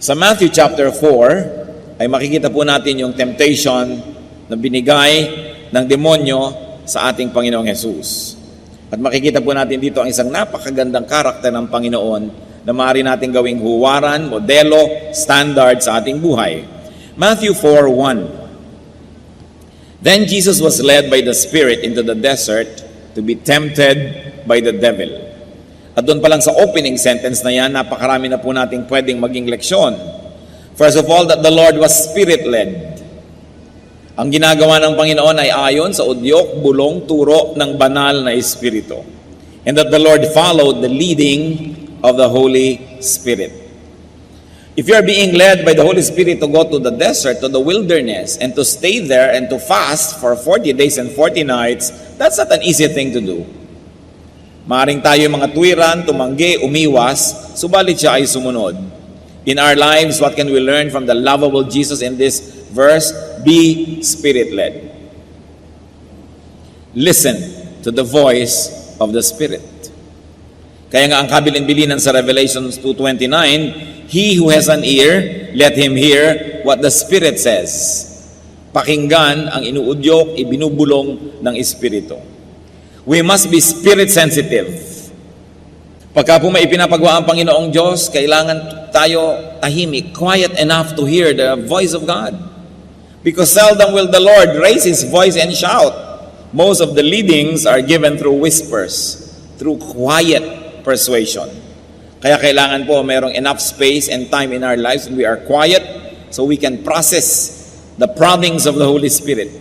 Sa Matthew chapter 4, ay makikita po natin yung temptation na binigay ng demonyo sa ating Panginoong Jesus. At makikita po natin dito ang isang napakagandang karakter ng Panginoon na maaari natin gawing huwaran, modelo, standard sa ating buhay. Matthew 4:1. Then Jesus was led by the Spirit into the desert to be tempted by the devil. At doon pa lang sa opening sentence na yan, napakarami na po nating pwedeng maging leksyon. First of all, that the Lord was Spirit-led. Ang ginagawa ng Panginoon ay ayon sa udyok, bulong, turo ng banal na Espiritu. And that the Lord followed the leading of the Holy Spirit. If you are being led by the Holy Spirit to go to the desert, to the wilderness, and to stay there and to fast for 40 days and 40 nights, that's not an easy thing to do. Maaring tayo mga tuwiran, tumanggi, umiwas, subalit siya ay sumunod. In our lives, what can we learn from the lovable Jesus in this verse? Be Spirit-led. Listen to the voice of the Spirit. Kaya nga ang kabilin-bilinan sa Revelation 2:29, he who has an ear, let him hear what the Spirit says. Pakinggan ang inuudyok, ibinubulong ng Espiritu. We must be Spirit-sensitive. Pagka po may ipinapagawa ang Panginoong Diyos, kailangan tayo tahimik, quiet enough to hear the voice of God. Because seldom will the Lord raise His voice and shout. Most of the leadings are given through whispers, through quiet persuasion. Kaya kailangan po mayroong enough space and time in our lives when we are quiet so we can process the promptings of the Holy Spirit.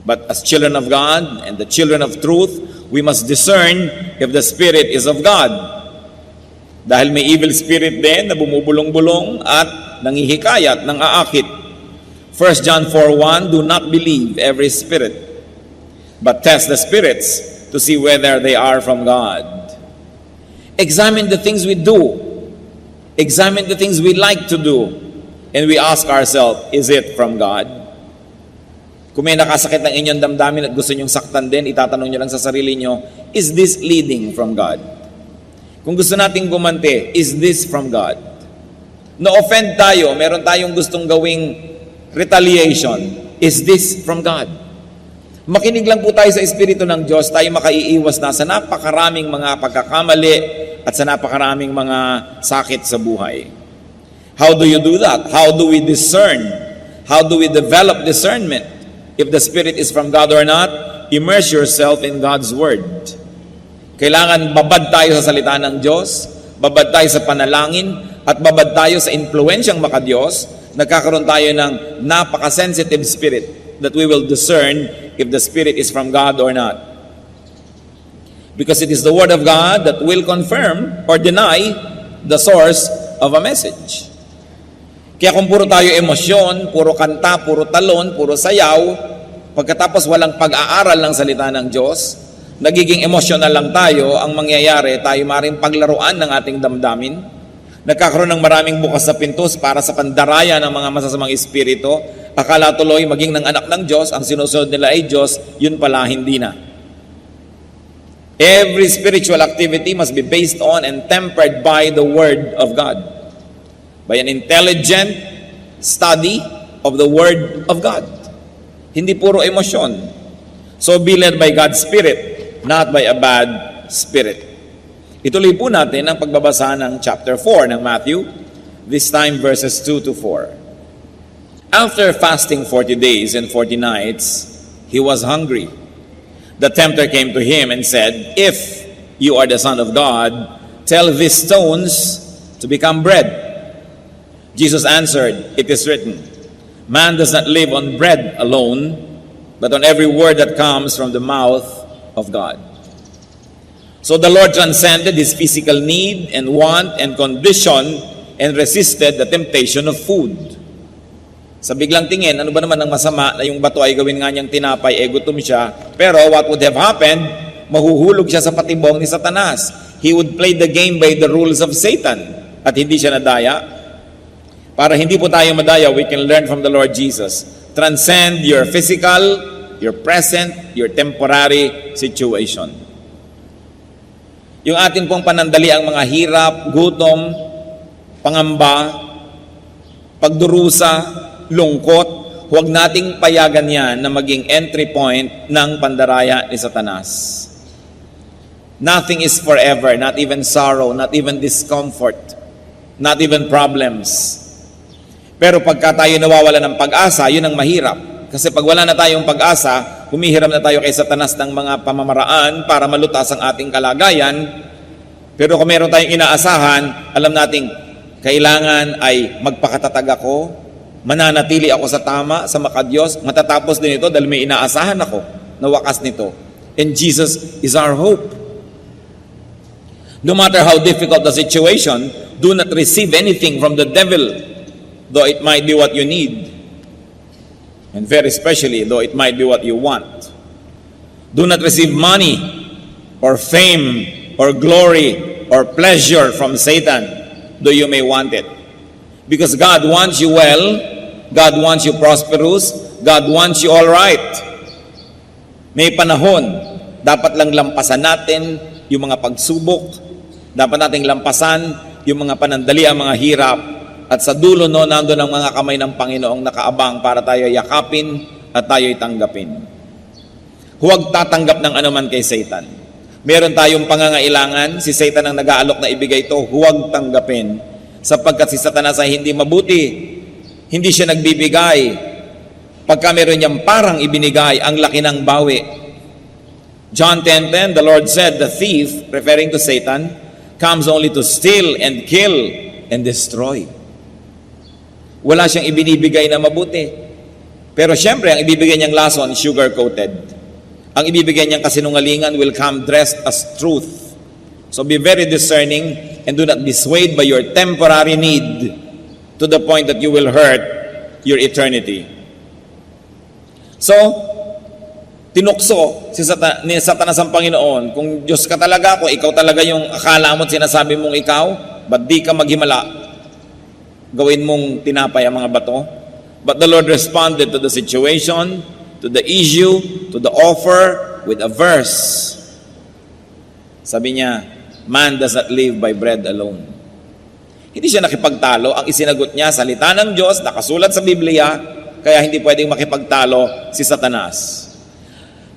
But as children of God and the children of truth, we must discern if the Spirit is of God. Dahil may evil spirit din na bumubulong-bulong at nangihikayat ng aakit. 1 John 4:1, do not believe every spirit, but test the spirits to see whether they are from God. Examine the things we do. Examine the things we like to do. And we ask ourselves, is it from God? Kung may nakasakit ng inyong damdamin at gusto nyong saktan din, itatanong nyo lang sa sarili nyo, is this leading from God? Kung gusto nating gumante, is this from God? Na-offend tayo, meron tayong gustong gawing retaliation, is this from God? Makinig lang po tayo sa Espiritu ng Diyos, tayo makaiiwas na sa napakaraming mga pagkakamali at sa napakaraming mga sakit sa buhay. How do you do that? How do we discern? How do we develop discernment? If the Spirit is from God or not, immerse yourself in God's Word. Kailangan babad tayo sa salita ng Diyos, babad tayo sa panalangin, at babad tayo sa impluensyang makadiyos, nagkakaroon tayo ng napaka-sensitive spirit that we will discern if the Spirit is from God or not. Because it is the Word of God that will confirm or deny the source of a message. Kaya kung puro tayo emosyon, puro kanta, puro talon, puro sayaw, pagkatapos walang pag-aaral ng salita ng Diyos, nagiging emosyonal lang tayo, ang mangyayari, tayo maring paglaruan ng ating damdamin, nagkakaroon ng maraming bukas na pintos para sa pandaraya ng mga masasamang espiritu, akala tuloy maging ng anak ng Diyos, ang sinusunod nila ay Diyos, yun pala hindi na. Every spiritual activity must be based on and tempered by the Word of God. By an intelligent study of the Word of God. Hindi puro emosyon. So be led by God's Spirit, not by a bad spirit. Ituloy po natin ang pagbabasa ng chapter 4 ng Matthew, this time verses 2 to 4. After fasting 40 days and 40 nights, he was hungry. The tempter came to him and said, if you are the Son of God, tell these stones to become bread. Jesus answered, it is written, man does not live on bread alone, but on every word that comes from the mouth of God. So the Lord transcended his physical need and want and condition and resisted the temptation of food. Sa biglang tingin, ano ba naman ang masama na yung bato ay gawin nga niyang tinapay, gutom siya. Pero what would have happened? Mahuhulog siya sa patibong ni Satanas. He would play the game by the rules of Satan. At hindi siya nadaya. Para hindi po tayo madaya, we can learn from the Lord Jesus. Transcend your physical, your present, your temporary situation. Yung atin pong panandali ang mga hirap, gutom, pangamba, pagdurusa, lungkot, huwag nating payagan yan na maging entry point ng pandaraya ni Satanas. Nothing is forever, not even sorrow, not even discomfort, not even problems. Pero pagka tayo nawawala ng pag-asa, yun ang mahirap. Kasi pag wala na tayong pag-asa, humihiram na tayo kay Satanas ng mga pamamaraan para malutas ang ating kalagayan. Pero kung meron tayong inaasahan, alam nating kailangan ay magpakatatag ako, mananatili ako sa tama, sa makadiyos, matatapos din ito dahil may inaasahan ako na wakas nito. And Jesus is our hope. No matter how difficult the situation, do not receive anything from the devil, though it might be what you need. And very especially, though it might be what you want. Do not receive money or fame or glory or pleasure from Satan, though you may want it. Because God wants you well, God wants you prosperous, God wants you all right. May panahon, dapat lang lampasan natin yung mga pagsubok, dapat nating lampasan yung mga panandali, ang mga hirap, at sa dulo no, nandun ang mga kamay ng Panginoong nakaabang para tayo yakapin at tayo'y tanggapin. Huwag tatanggap ng anuman kay Satan. Meron tayong pangangailangan, si Satan ang nag-aalok na ibigay ito, huwag tanggapin. Sapagkat si Satanas ay hindi mabuti, hindi siya nagbibigay. Pagka meron niyang parang ibinigay, ang laki ng bawi. John 10:10, the Lord said, the thief, referring to Satan, comes only to steal and kill and destroy. Wala siyang ibinibigay na mabuti. Pero syempre, ang ibibigay niyang lason, sugar-coated. Ang ibibigay niyang kasinungalingan will come dressed as truth. So be very discerning and do not be swayed by your temporary need to the point that you will hurt your eternity. So, tinukso ni Satanas ang Panginoon. Kung Diyos ka talaga, kung ikaw talaga yung akala mo at sinasabi mong ikaw, ba't di ka maghimala? Gawin mong tinapay ang mga bato. But the Lord responded to the situation, to the issue, to the offer with a verse. Sabi niya, man does not live by bread alone. Hindi siya nakipagtalo. Ang isinagot niya, salita ng Diyos, nakasulat sa Biblia, kaya hindi pwedeng makipagtalo si Satanas.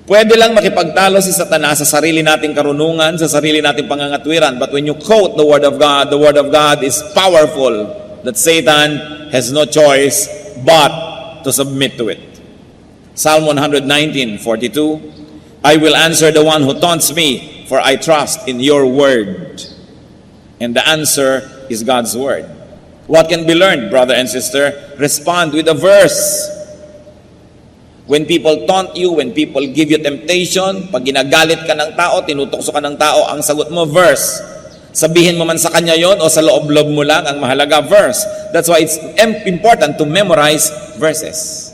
Pwede lang makipagtalo si Satanas sa sarili nating karunungan, sa sarili nating pangangatwiran. But when you quote the Word of God is powerful, that Satan has no choice but to submit to it. Psalm 119:42, I will answer the one who taunts me, for I trust in your word. And the answer is God's word. What can be learned, brother and sister? Respond with a verse. When people taunt you, when people give you temptation, pag ginagalit ka ng tao, tinutokso ka ng tao, ang sagot mo, verse. Sabihin mo man sa kanya yon o sa loob-loob mo lang, ang mahalaga, verse. That's why it's important to memorize verses.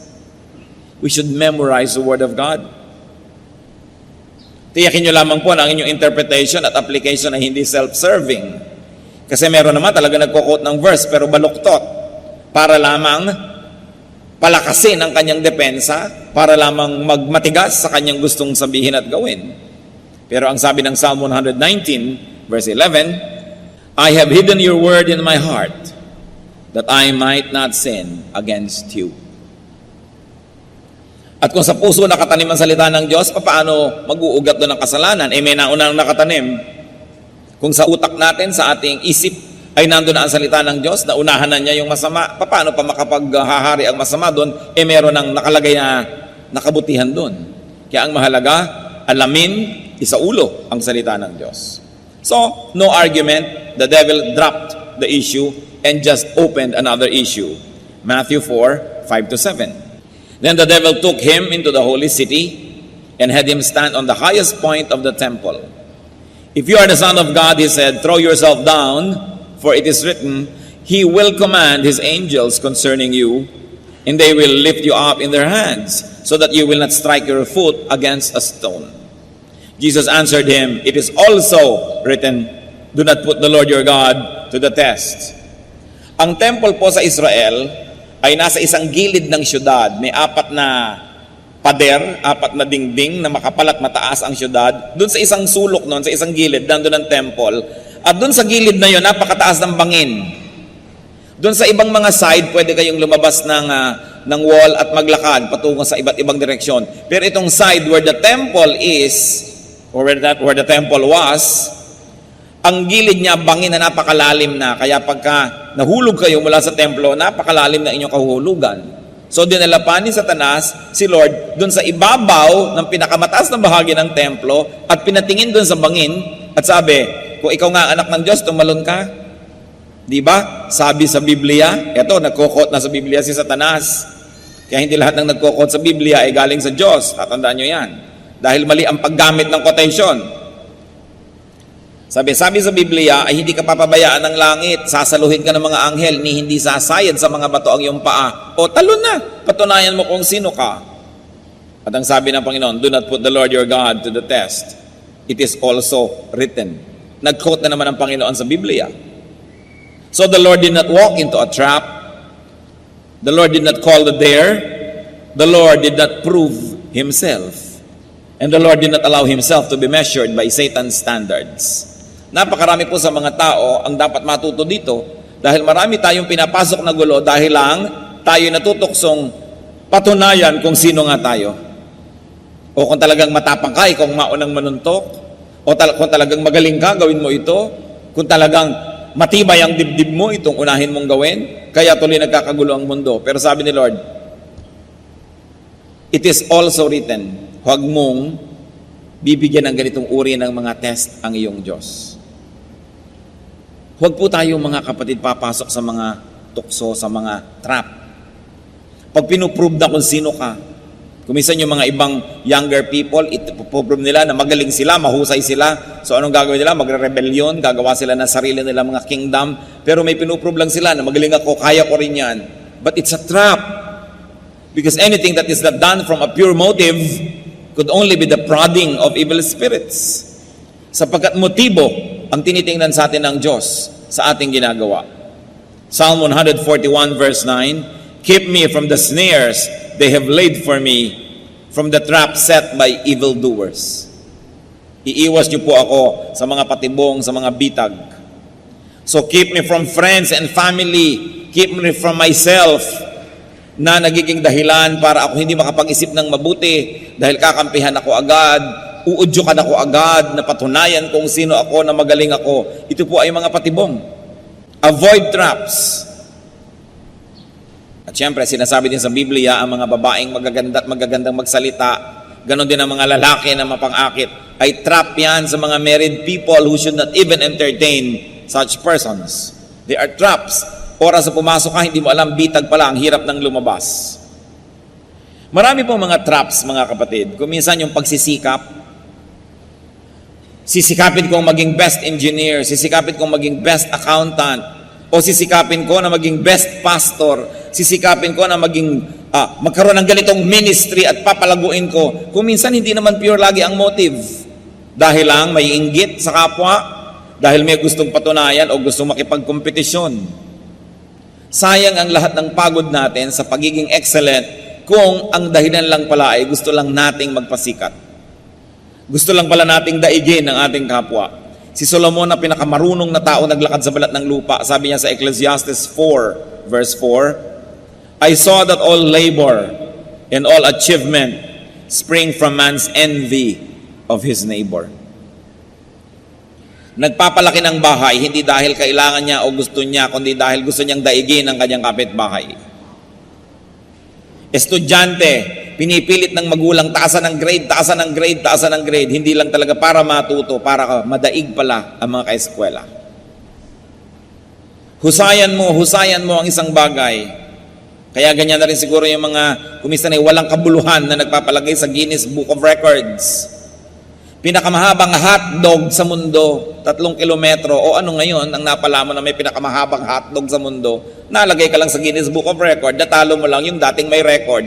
We should memorize the Word of God. Tiyakin nyo lamang po na ang inyong interpretation at application ay hindi self-serving. Kasi meron naman talaga nagko-quote ng verse pero baluktot para lamang palakasin ang kanyang depensa, para lamang magmatigas sa kanyang gustong sabihin at gawin. Pero ang sabi ng Psalm 119, verse 11, I have hidden your word in my heart, that I might not sin against you. At kung sa puso nakatanim ang salita ng Diyos, paano mag-uugat doon ng kasalanan? May naunang nakatanim. Kung sa utak natin, sa ating isip, ay nandun na ang salita ng Diyos, naunahan na niya yung masama, paano pa makapaghahari ang masama doon? Meron ng nakalagay na nakabutihan doon. Kaya ang mahalaga, alamin, isaulo ang salita ng Diyos. So, no argument, the devil dropped the issue and just opened another issue. Matthew 4:5-7. Then the devil took him into the holy city and had him stand on the highest point of the temple. If you are the Son of God, he said, throw yourself down, for it is written, He will command His angels concerning you, and they will lift you up in their hands, so that you will not strike your foot against a stone. Jesus answered him, it is also written, do not put the Lord your God to the test. Ang temple po sa Israel ay nasa isang gilid ng syudad. May 4 na pader, 4 na dingding na makapal at mataas ang syudad. Doon sa isang sulok noon, sa isang gilid, nandun ang temple. At doon sa gilid na yon, napakataas ng bangin. Doon sa ibang mga side, pwede kayong lumabas ng wall at maglakad patungo sa iba't ibang direksyon. Pero itong side where the temple is, or where the temple was, ang gilid niya bangin na napakalalim na. Kaya pagka nahulog kayo mula sa templo, napakalalim na inyong kahuhulugan. So dinala pa ni Satanas si Lord doon sa ibabaw ng pinakamataas na bahagi ng templo at pinatingin doon sa bangin at sabi, kung ikaw nga anak ng Diyos, tumalon ka. Di ba? Sabi sa Biblia, eto, nagkukot na sa Biblia si Satanas. Kaya hindi lahat ng nagkukot sa Biblia ay galing sa Diyos. Tatandaan nyo yan. Dahil mali ang paggamit ng quotation. Sabi sa Biblia ay hindi ka papabayaan ng langit, sasaluhin ka ng mga anghel, ni hindi sasayad sa mga bato ang iyong paa. O talon na, patunayan mo kung sino ka. At ang sabi ng Panginoon, do not put the Lord your God to the test. It is also written. Nag-quote na naman ang Panginoon sa Biblia. So the Lord did not walk into a trap. The Lord did not call the dare. The Lord did not prove Himself. And the Lord did not allow Himself to be measured by Satan's standards. Napakarami po sa mga tao ang dapat matuto dito dahil marami tayong pinapasok na gulo dahil lang tayo natutuksong patunayan kung sino nga tayo. O kung talagang matapang ka, kung maunang manuntok. O kung talagang magaling ka, gawin mo ito. Kung talagang matibay ang dibdib mo, itong unahin mong gawin. Kaya tuloy nagkakagulo ang mundo. Pero sabi ni Lord, it is also written, huwag mong bibigyan ng ganitong uri ng mga test ang iyong Diyos. Huwag po tayo mga kapatid papasok sa mga tukso, sa mga trap. Pag pinuprove na kung sino ka, kumisan yung mga ibang younger people, ipoprove nila na magaling sila, mahusay sila. So anong gagawin nila? Magre-rebellion, gagawa sila ng sarili nila mga kingdom. Pero may pinuprove lang sila na magaling ako, kaya ko rin yan. But it's a trap. Because anything that is not done from a pure motive could only be the prodding of evil spirits. Sapagkat motibo ang tinitingnan sa atin ng Diyos sa ating ginagawa. Psalm 141 verse 9, keep me from the snares they have laid for me, from the trap set by evildoers. Iiwas niyo po ako sa mga patibong, sa mga bitag. So keep me from friends and family, keep me from myself, na nagiging dahilan para ako hindi makapag-isip ng mabuti dahil kakampihan ako agad, uudyukan ako agad, na patunayan kung sino ako, na magaling ako. Ito po ay mga patibong. Avoid traps. At syempre, sinasabi din sa Biblia, ang mga babaeng magaganda at magagandang magsalita, ganon din ang mga lalaki na mapang-akit, ay trap yan sa mga married people who should not even entertain such persons. They are traps. Oras na pumasok ka, hindi mo alam, bitag pala, ang hirap ng lumabas. Marami pong mga traps, mga kapatid. Kung minsan yung pagsisikap, sisikapin kong maging best engineer, sisikapin kong maging best accountant, o sisikapin ko na maging best pastor, sisikapin ko na maging magkaroon ng ganitong ministry at papalaguin ko. Kung minsan hindi naman pure lagi ang motive. Dahil lang may inggit sa kapwa, dahil may gustong patunayan o gustong makipagkompetisyon. Sayang ang lahat ng pagod natin sa pagiging excellent kung ang dahilan lang pala ay gusto lang nating magpasikat. Gusto lang pala nating daigin ang ating kapwa. Si Solomon na pinakamarunong na tao naglakad sa balat ng lupa, sabi niya sa Ecclesiastes 4 verse 4, I saw that all labor and all achievement spring from man's envy of his neighbor. Nagpapalaki ng bahay, hindi dahil kailangan niya o gusto niya, kundi dahil gusto niyang daigin ang kanyang kapitbahay. Estudyante, pinipilit ng magulang, taasan ng grade, taasan ng grade, taasan ng grade. Hindi lang talaga para matuto, para madaig pala ang mga kaeskwela. Husayan mo ang isang bagay. Kaya ganyan na rin siguro yung mga kumisa na walang kabuluhan na nagpapalagay sa Guinness Book of Records. Pinakamahabang hotdog sa mundo, 3 kilometro. O ano ngayon, ang napala mo na may pinakamahabang hotdog sa mundo, nalagay ka lang sa Guinness Book of Record, natalo mo lang yung dating may record.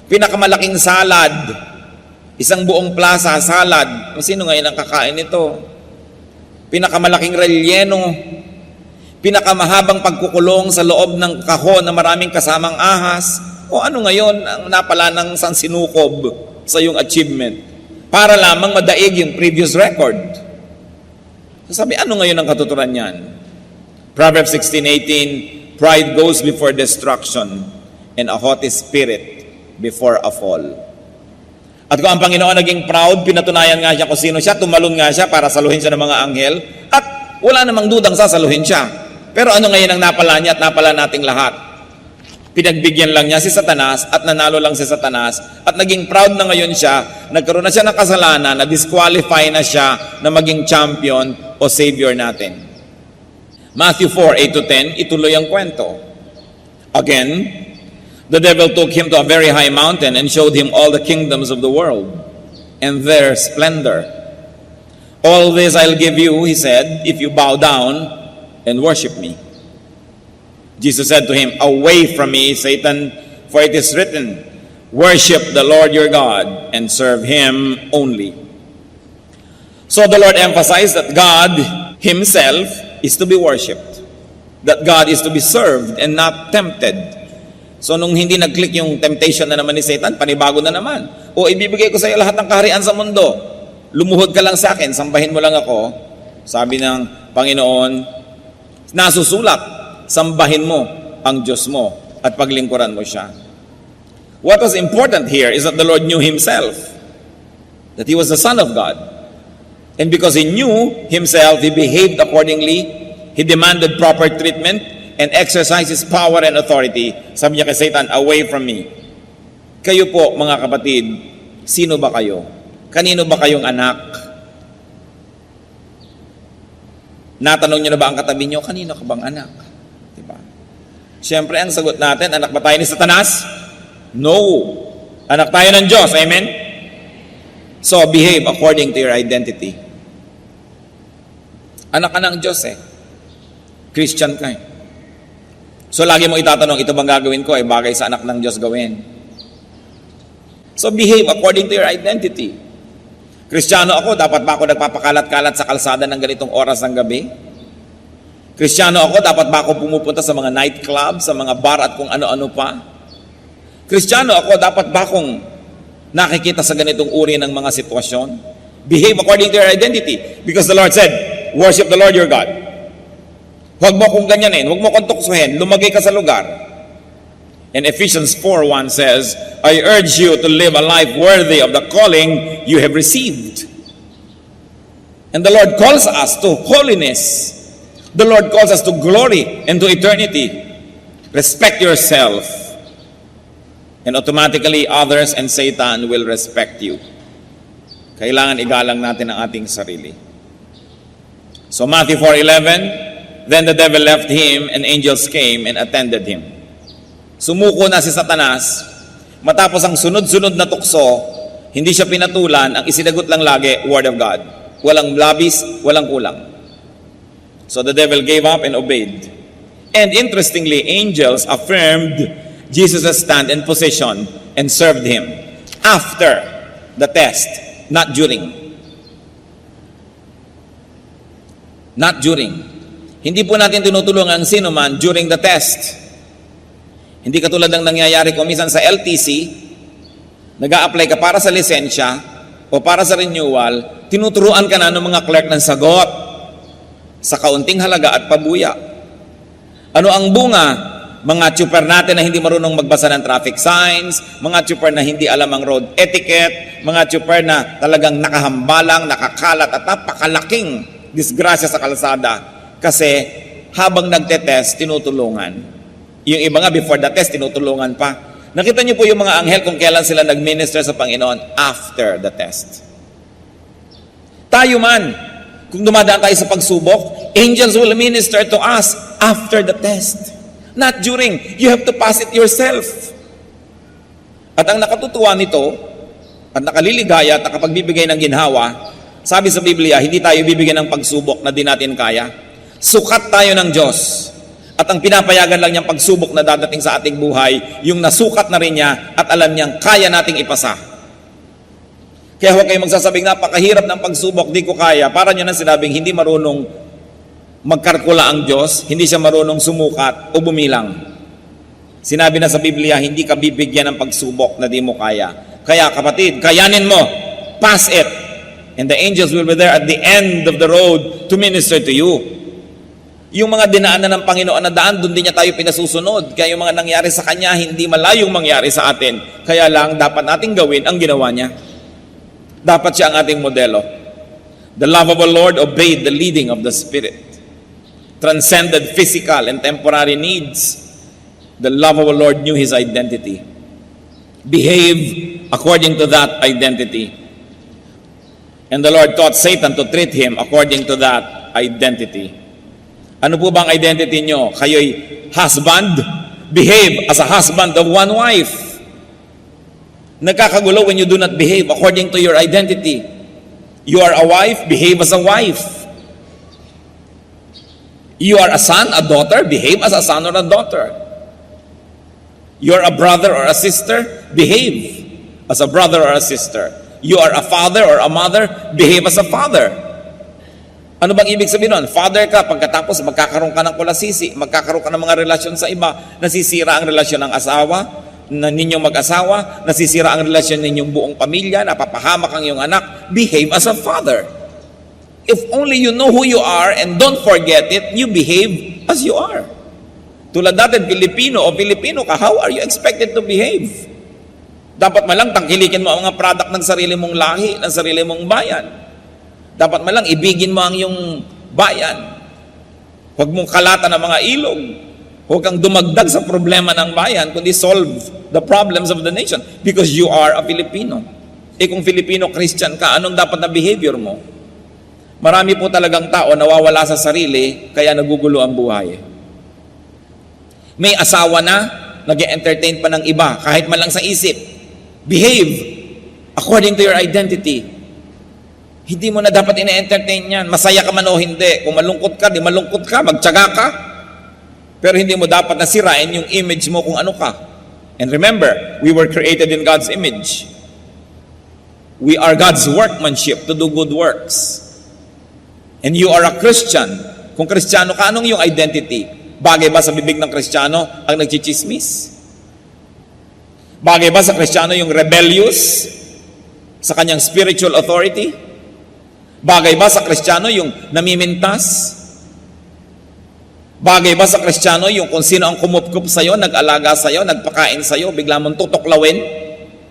Pinakamalaking salad, isang buong plaza, salad. Sino ngayon ang kakain nito? Pinakamalaking relleno, pinakamahabang pagkukulong sa loob ng kahon na maraming kasamang ahas. O ano ngayon ang napala ng sansinukob sa iyong achievement? Para lamang madaig yung previous record. So sabi, ano ngayon ang katuturan niyan? Proverbs 16:18, pride goes before destruction, and a haughty spirit before a fall. At kung ang Panginoon naging proud, pinatunayan nga siya kung sino siya, tumalon nga siya para saluhin siya ng mga anghel, at wala namang dudang sasaluhin siya. Pero ano ngayon ang napala niya at napala nating lahat? Pinagbigyan lang niya si Satanas at nanalo lang si Satanas at naging proud na ngayon siya, nagkaroon na siya ng kasalanan, na-disqualify na siya na maging champion o savior natin. Matthew 4:8-10, ituloy ang kwento. Again, the devil took him to a very high mountain and showed him all the kingdoms of the world and their splendor. All this I'll give you, he said, if you bow down and worship me. Jesus said to him, away from me, Satan, for it is written, worship the Lord your God and serve him only. So the Lord emphasized that God himself is to be worshipped, that God is to be served and not tempted. So nung hindi nag-click yung temptation na naman ni Satan, panibago na naman. O ibibigay ko sa iyo lahat ng kaharian sa mundo. Lumuhod ka lang sa akin, sambahin mo lang ako. Sabi ng Panginoon, nasusulat, sambahin mo ang Diyos mo at paglingkuran mo siya. What was important here is that the Lord knew himself, that he was the Son of God. And because he knew himself, he behaved accordingly. He demanded proper treatment and exercised his power and authority. Sabi niya kay Satan, away from me. Kayo po, mga kapatid, sino ba kayo? Kanino ba kayong anak? Natanong niyo na ba ang katabi niyo, kanino ka bang anak? Diba? Siyempre, ang sagot natin, anak ba tayo ni Satanas? No. Anak tayo ng Diyos. Amen? So, behave according to your identity. Anak ka ng Diyos eh. Christian ka eh. So, lagi mo itatanong, ito bang gagawin ko ay bagay sa anak ng Diyos gawin? So, behave according to your identity. Kristiyano ako, dapat ba ako nagpapakalat-kalat sa kalsada ng ganitong oras ng gabi? Kristiyano ako, dapat ba ako pumupunta sa mga nightclub, sa mga bar at kung ano-ano pa? Kristiyano ako, dapat ba akong nakikita sa ganitong uri ng mga sitwasyon? Behave according to your identity. Because the Lord said, worship the Lord your God. Huwag mo akong ganyanin, huwag mo akong tuksuhin, lumagay ka sa lugar. And Ephesians 4:1 says, I urge you to live a life worthy of the calling you have received. And the Lord calls us to holiness. The Lord calls us to glory and to eternity. Respect yourself. And automatically others and Satan will respect you. Kailangan igalang natin ang ating sarili. So Matthew 4:11, then the devil left him and angels came and attended him. Sumuko na si Satanas, matapos ang sunod-sunod na tukso, hindi siya pinatulan, ang isinagot lang lagi, Word of God. Walang labis, walang kulang. So the devil gave up and obeyed. And interestingly, angels affirmed Jesus' stand and position and served him after the test, not during. Not during. Hindi po natin tinutulungan ang sino man during the test. Hindi katulad ng nangyayari kung minsan sa LTC, nag-a-apply ka para sa lisensya o para sa renewal, tinuturuan ka na ng mga clerk ng sagot sa kaunting halaga at pabuya. Ano ang bunga? Mga tsuper natin na hindi marunong magbasa ng traffic signs, mga tsuper na hindi alam ang road etiquette, mga tsuper na talagang nakahambalang, nakakalat at napakalaking disgrasya sa kalsada kasi habang nagtetest, tinutulungan. Yung iba nga before the test, tinutulungan pa. Nakita niyo po yung mga anghel kung kailan sila nag-minister sa Panginoon after the test. Tayo man, kung dumadaan tayo sa pagsubok, angels will minister to us after the test. Not during. You have to pass it yourself. At ang nakatutuwa nito, at nakaliligaya at nakapagbibigay ng ginhawa, sabi sa Biblia, hindi tayo bibigyan ng pagsubok na di natin kaya. Sukat tayo ng Diyos. At ang pinapayagan lang niyang pagsubok na dadating sa ating buhay, yung nasukat na rin niya at alam niyang kaya nating ipasa. Kaya huwag kayong magsasabing napakahirap ng pagsubok, di ko kaya. Para niyo na sinabing hindi marunong magkalkula ang Diyos, hindi siya marunong sumukat o bumilang. Sinabi na sa Biblia, hindi ka bibigyan ng pagsubok na di mo kaya. Kaya kapatid, kayanin mo, pass it. And the angels will be there at the end of the road to minister to you. Yung mga dinaanan ng Panginoon na daan, doon din niya tayo pinasusunod. Kaya yung mga nangyari sa Kanya, hindi malayong mangyari sa atin. Kaya lang, dapat nating gawin ang ginawa niya. Dapat siya ang ating modelo. The lovable Lord obeyed the leading of the Spirit. Transcended physical and temporary needs. The lovable Lord knew His identity. Behaved according to that identity. And the Lord taught Satan to treat him according to that identity. Ano po bang identity nyo? Kayo'y husband? Behave as a husband of one wife. Nagkakagulo when you do not behave according to your identity. You are a wife, behave as a wife. You are a son, a daughter, behave as a son or a daughter. You are a brother or a sister, behave as a brother or a sister. You are a father or a mother, behave as a father. Ano bang ibig sabihin nun? Father ka, pagkatapos magkakaroon ka ng kulasisi, magkakaroon ka ng mga relasyon sa iba, nasisira ang relasyon ng asawa, na ninyong mag-asawa, nasisira ang relasyon ninyong buong pamilya, napapahamak ang iyong anak, behave as a father. If only you know who you are and don't forget it, you behave as you are. Tulad natin, Pilipino ka, how are you expected to behave? Dapat malang tangkilikin mo ang mga product ng sarili mong lahi, ng sarili mong bayan. Dapat malang ibigin mo ang iyong bayan. Huwag mong kalatan ng mga ilog. Huwag kang dumagdag sa problema ng bayan, kundi solve the problems of the nation because you are a Filipino. Kung Filipino Christian ka, anong dapat na behavior mo? Marami po talagang tao nawawala sa sarili, kaya nagugulo ang buhay. May asawa na, nag-entertain pa ng iba, kahit man lang sa isip. Behave according to your identity. Hindi mo na dapat ina-entertain yan. Masaya ka man o hindi. Kung malungkot ka, di malungkot ka, magtiyaga ka. Pero hindi mo dapat nasirain yung image mo kung ano ka. And remember, we were created in God's image. We are God's workmanship to do good works. And you are a Christian. Kung Kristiyano ka, anong yung identity? Bagay ba sa bibig ng Kristiyano ang nagchichismis? Bagay ba sa Kristiyano yung rebellious sa kanyang spiritual authority? Bagay ba sa Kristiyano yung namimintas? Bagay ba sa Kristiyano yung kung sino ang kumupkup sa'yo, nag-alaga sa'yo, nagpakain sa'yo, bigla mong tutuklawin?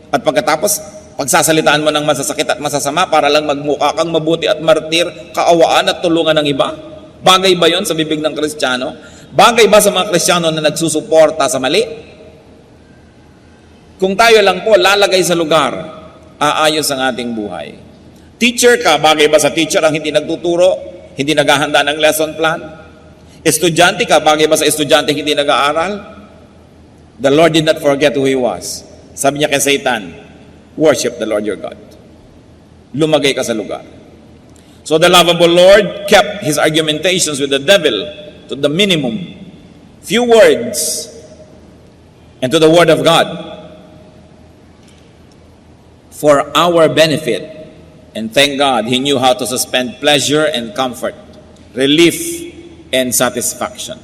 At pagkatapos, pagsasalitaan mo ng masasakit at masasama para lang magmukha kang mabuti at martir, kaawaan at tulungan ng iba? Bagay ba yon sa bibig ng Kristiyano? Bagay ba sa mga Kristiyano na nagsusuporta sa mali? Kung tayo lang po lalagay sa lugar, aayos ang ating buhay. Teacher ka, bagay ba sa teacher ang hindi nagtuturo, hindi naghahanda ng lesson plan? Estudyante ka, bagay ba sa estudyante hindi nag-aaral? The Lord did not forget who He was. Sabi niya kay Satan, worship the Lord your God. Lumagay ka sa lugar. So the lovable Lord kept His argumentations with the devil to the minimum. Few words and to the Word of God for our benefit. And thank God, He knew how to suspend pleasure and comfort, relief and satisfaction.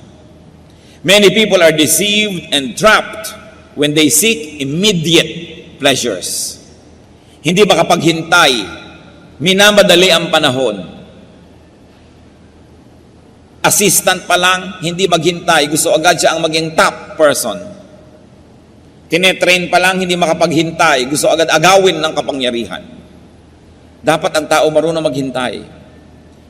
Many people are deceived and trapped when they seek immediate pleasures. Hindi makapaghintay, minamadali ang panahon. Assistant pa lang, hindi maghintay, gusto agad siya ang maging top person. Tinetrain pa lang, hindi makapaghintay, gusto agad agawin ng kapangyarihan. Dapat ang tao marunong maghintay.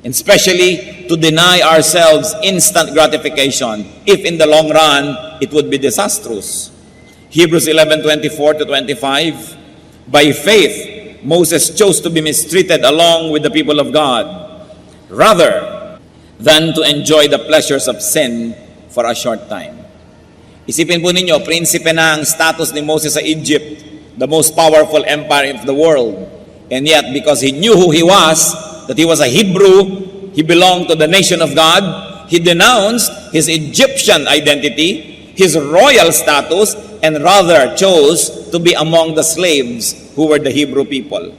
And especially to deny ourselves instant gratification if in the long run it would be disastrous. Hebrews 11:24 to 25. By faith, Moses chose to be mistreated along with the people of God rather than to enjoy the pleasures of sin for a short time. Isipin po ninyo, prinsipe na ang status ni Moses sa Egypt, the most powerful empire of the world. And yet, because he knew who he was, that he was a Hebrew, he belonged to the nation of God, he denounced his Egyptian identity, his royal status, and rather chose to be among the slaves who were the Hebrew people.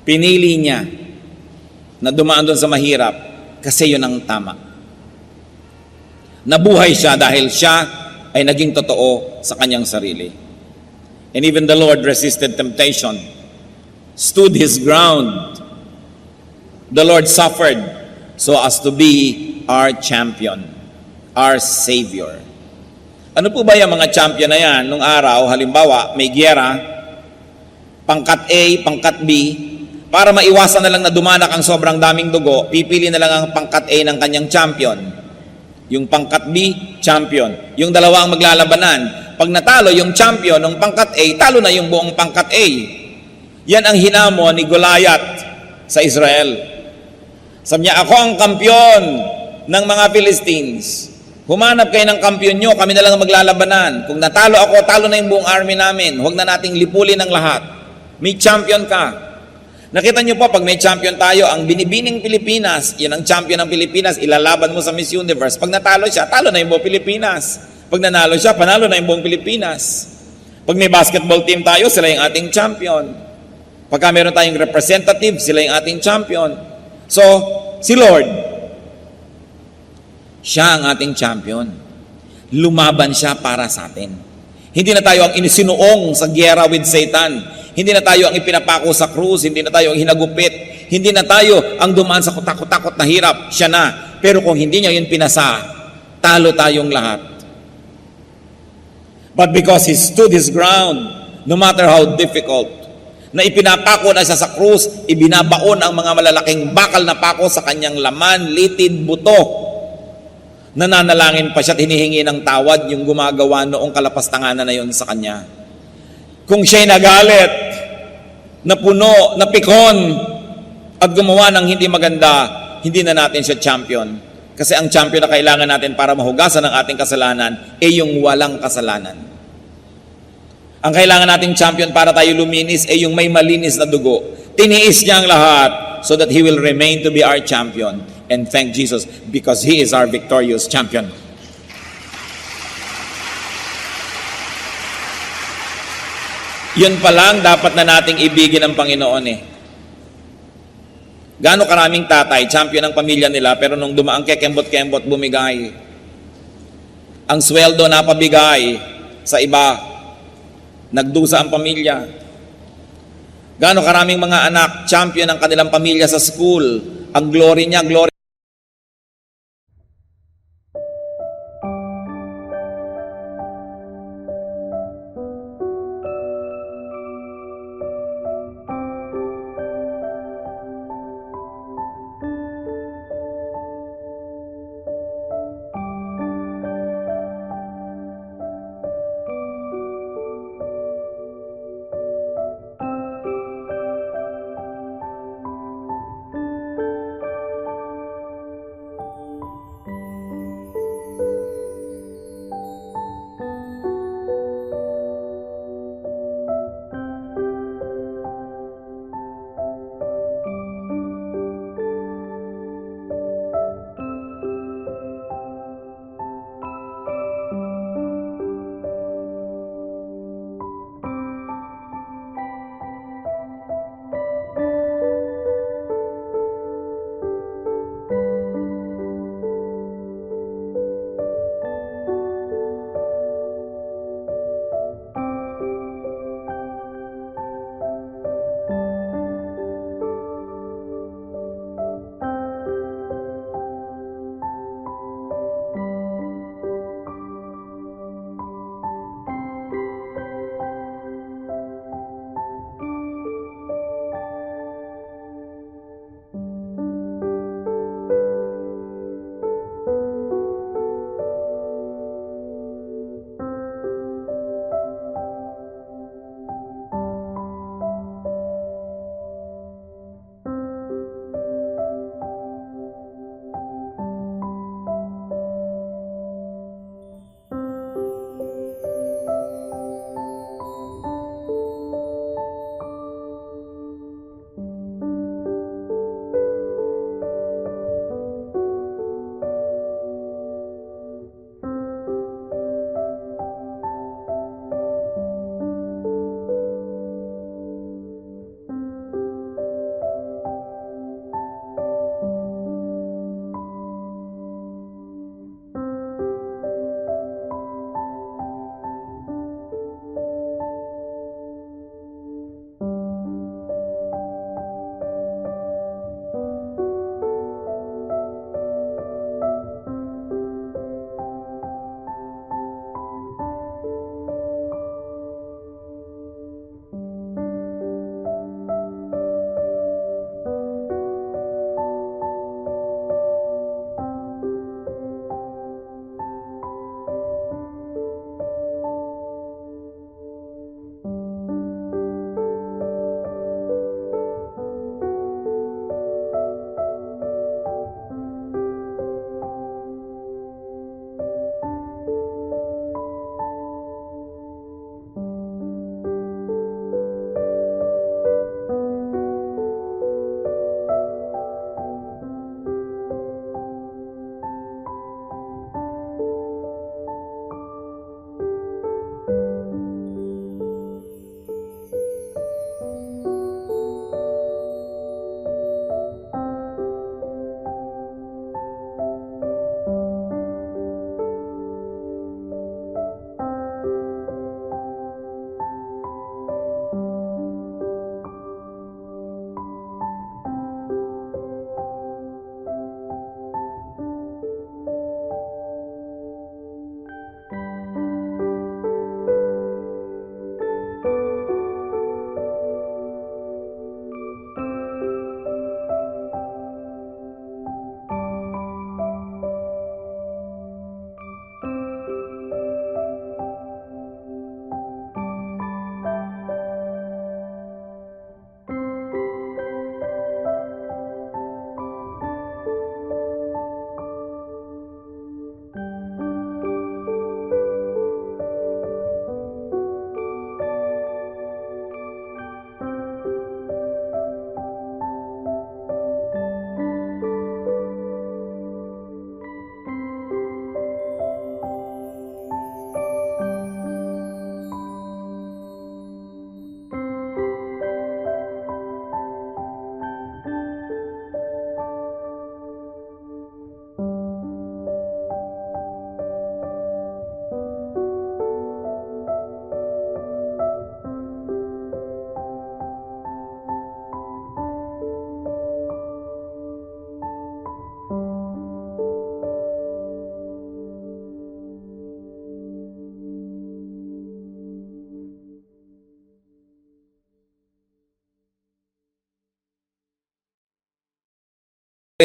Pinili niya na dumaan doon sa mahirap kasi yun ang tama. Nabuhay siya dahil siya ay naging totoo sa kanyang sarili. And even the Lord resisted temptation, stood His ground. The Lord suffered so as to be our champion, our Savior. Ano po ba yung mga champion na yan? Nung araw, halimbawa, may giyera, pangkat A, pangkat B, para maiwasan na lang na dumanak ang sobrang daming dugo, pipili na lang ang pangkat A ng kanyang champion. Yung pangkat B, champion. Yung dalawa ang maglalabanan. Pag natalo yung champion ng pangkat A, talo na yung buong pangkat A. Yan ang hinamon ni Goliath sa Israel. Sabi niya, ako ang kampiyon ng mga Philistines. Humanap kayo ng kampiyon nyo, kami na lang ang maglalabanan. Kung natalo ako, talo na yung buong army namin. Huwag na nating lipulin ang lahat. May champion ka. Nakita nyo po, pag may champion tayo, ang binibining Pilipinas, yan ang champion ng Pilipinas, ilalaban mo sa Miss Universe. Pag natalo siya, talo na yung buong Pilipinas. Pag nanalo siya, panalo na yung buong Pilipinas. Pag may basketball team tayo, sila yung ating champion. Pagka meron tayong representative, sila yung ating champion. So, si Lord, siya ang ating champion. Lumaban siya para sa atin. Hindi na tayo ang inisinuong sa giyera with Satan. Hindi na tayo ang ipinapako sa krus. Hindi na tayo ang hinagupit. Hindi na tayo ang dumaan sa kutakot-takot na hirap. Siya na. Pero kung hindi niya yun pinasa, talo tayong lahat. But because He stood His ground, no matter how difficult, na ipinapako na siya sa krus, ibinabaon ang mga malalaking bakal na pako sa kanyang laman, litid, buto. Nananalangin pa siya at hinihingi ng tawad yung gumagawa noong kalapastanganan na yun sa kanya. Kung siya'y nagalit, napuno, napikon, at gumawa ng hindi maganda, hindi na natin siya champion. Kasi ang champion na kailangan natin para mahugasan ang ating kasalanan ay yung walang kasalanan. Ang kailangan nating champion para tayo luminis ay yung may malinis na dugo. Tiniis niya ang lahat so that He will remain to be our champion. And thank Jesus because He is our victorious champion. Yun pa lang dapat na nating ibigin ang Panginoon eh. Gaano karaming tatay, champion ng pamilya nila, pero nung dumaang kekembot-kembot, bumigay. Ang sweldo na pabigay sa iba, nagdusa ang pamilya. Gaano karaming mga anak, champion ng kanilang pamilya sa school, ang glory niya, glory.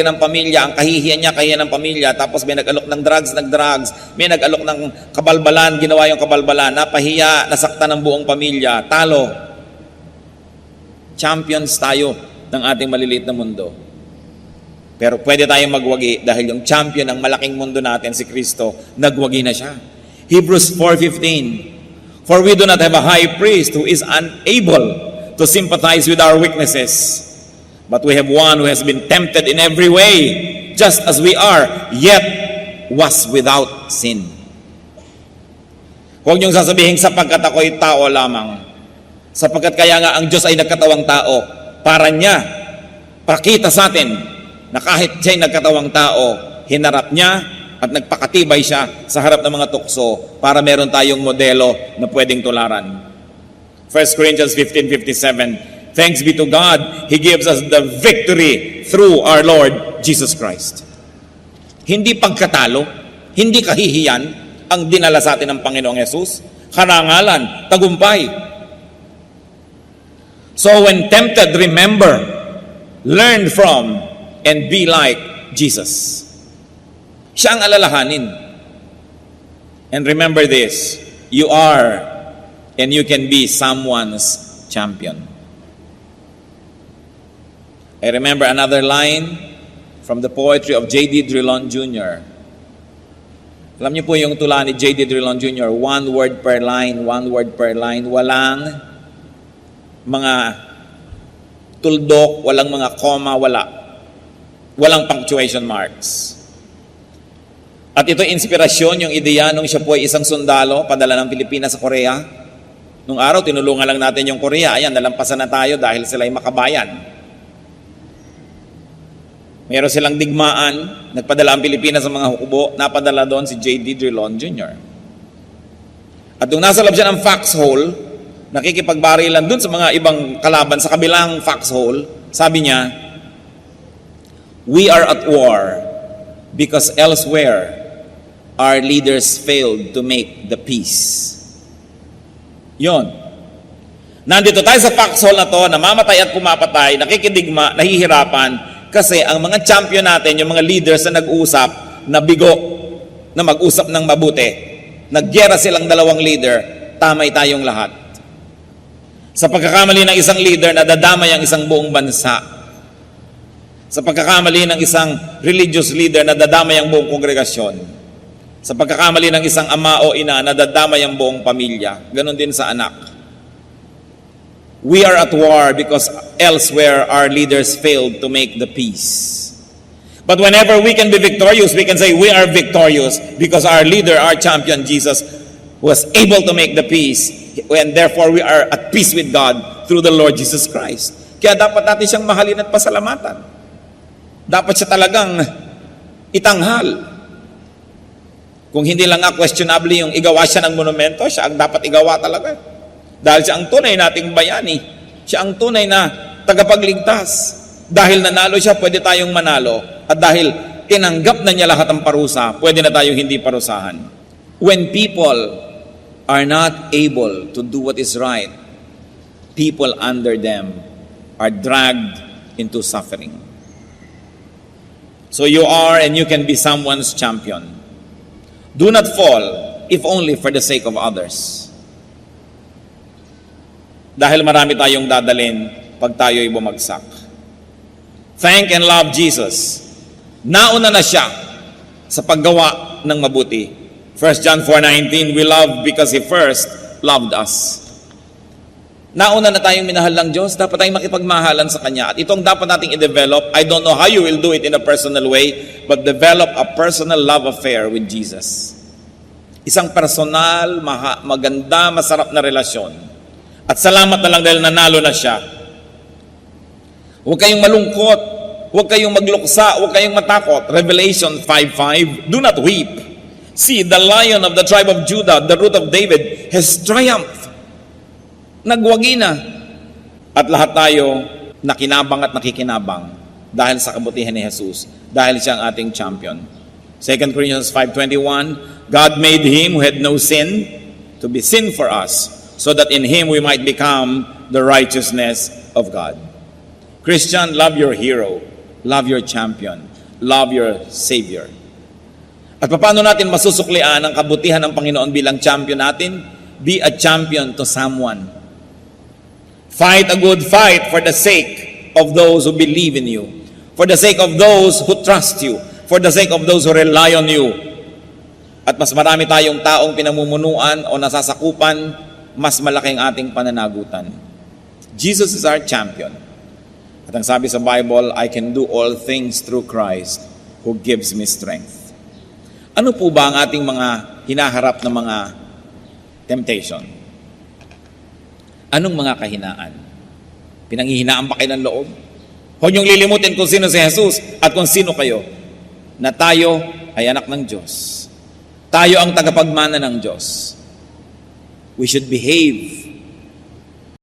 parte ng pamilya, ang kahihiyan niya, kahihiyan ng pamilya, tapos may nag-alok ng drugs, may nag-alok ng kabalbalan, ginawa yung kabalbalan, napahiya, nasaktan ng buong pamilya, talo. Champions tayo ng ating maliliit na mundo. Pero pwede tayong magwagi dahil yung champion ng malaking mundo natin, si Kristo, nagwagi na siya. Hebrews 4:15, for we do not have a high priest who is unable to sympathize with our weaknesses, but we have one who has been tempted in every way, just as we are, yet was without sin. Huwag niyong sasabihin, sapagkat ako'y tao lamang. Sapagkat kaya nga ang Diyos ay nagkatawang tao, para niya, pakita sa atin, na kahit siya'y nagkatawang tao, hinarap niya at nagpakatibay siya sa harap ng mga tukso para meron tayong modelo na pwedeng tularan. 1 Corinthians 15:57, thanks be to God, He gives us the victory through our Lord Jesus Christ. Hindi pagkatalo, hindi kahihiyan ang dinala sa atin ng Panginoong Yesus, karangalan, tagumpay. So when tempted, remember, learn from, and be like Jesus. Siya ang alalahanin. And remember this, you are and you can be someone's champion. I remember another line from the poetry of J.D. Drilon Jr. Alam niyo po yung tula ni J.D. Drilon Jr., one word per line, walang mga tuldok, walang mga comma, walang punctuation marks. At ito inspirasyon, yung ideya nung siya po ay isang sundalo, padala ng Pilipinas sa Korea. Nung araw, tinulungan lang natin yung Korea. Ayan, nalampasan na tayo dahil sila ay makabayan. Meron silang digmaan, nagpadala ang Pilipinas sa mga hukubo, napadala doon si J.D. Drilon Jr. At nung nasa loob siya ng foxhole, nakikipagbarilan doon sa mga ibang kalaban sa kabilang foxhole, sabi niya, we are at war because elsewhere our leaders failed to make the peace. Yon. Nandito tayo sa foxhole na to, namamatay at pumapatay, nakikidigma, nahihirapan, kasi ang mga champion natin, yung mga leaders na nag-usap, na bigo, na mag-usap ng mabuti, nagyera silang dalawang leader, tamay tayong lahat. Sa pagkakamali ng isang leader, nadadamay ang isang buong bansa. Sa pagkakamali ng isang religious leader, nadadamay ang buong kongregasyon. Sa pagkakamali ng isang ama o ina, nadadamay ang buong pamilya. Ganon din sa anak. We are at war because elsewhere our leaders failed to make the peace. But whenever we can be victorious, we can say we are victorious because our leader, our champion, Jesus, was able to make the peace. And therefore we are at peace with God through the Lord Jesus Christ. Kaya dapat natin siyang mahalin at pasalamatan. Dapat siya talagang itanghal. Kung hindi lang nga questionable yung igawa siya ng monumento, siya ang dapat igawa talaga. Dahil siya ang tunay nating bayani. Siya ang tunay na tagapagligtas. Dahil nanalo siya, pwede tayong manalo. At dahil tinanggap na niya lahat ng parusa, pwede na tayong hindi parusahan. When people are not able to do what is right, people under them are dragged into suffering. So you are and you can be someone's champion. Do not fall, if only for the sake of others. Dahil marami tayong dadalhin pag tayo'y bumagsak. Thank and love Jesus. Nauna na siya sa paggawa ng mabuti. 1 John 4:19, we love because He first loved us. Nauna na tayong minahal ng Diyos, dapat tayong makipagmahalan sa Kanya. At itong dapat nating i-develop, I don't know how you will do it in a personal way, but develop a personal love affair with Jesus. Isang personal, maganda, masarap na relasyon. At salamat na lang dahil nanalo na siya. Huwag kayong malungkot, huwag kayong magluksa, huwag kayong matakot. Revelation 5:5, do not weep. See, the Lion of the tribe of Judah, the Root of David, has triumphed. Nagwagi na. At lahat tayo nakinabang at nakikinabang dahil sa kabutihan ni Jesus, dahil siya ang ating champion. 2 Corinthians 5:21, God made Him who had no sin to be sin for us, so that in Him we might become the righteousness of God. Christian, love your hero, love your champion. love your Savior. At paano natin masusuklian ang kabutihan ng Panginoon bilang champion natin? Be a champion to someone. Fight a good fight for the sake of those who believe in you, for the sake of those who trust you, for the sake of those who rely on you. At mas marami tayong taong pinamumunuan o nasasakupan, mas malaking ating pananagutan. Jesus is our champion. At ang sabi sa Bible, I can do all things through Christ who gives me strength. Ano po ba ang ating mga hinaharap na mga temptation? Anong mga kahinaan? Pinanghihinaan ba kayo ng loob? Huwag niyong lilimutin kung sino si Jesus at kung sino kayo, na tayo ay anak ng Diyos. Tayo ang tagapagmana ng Diyos. We should behave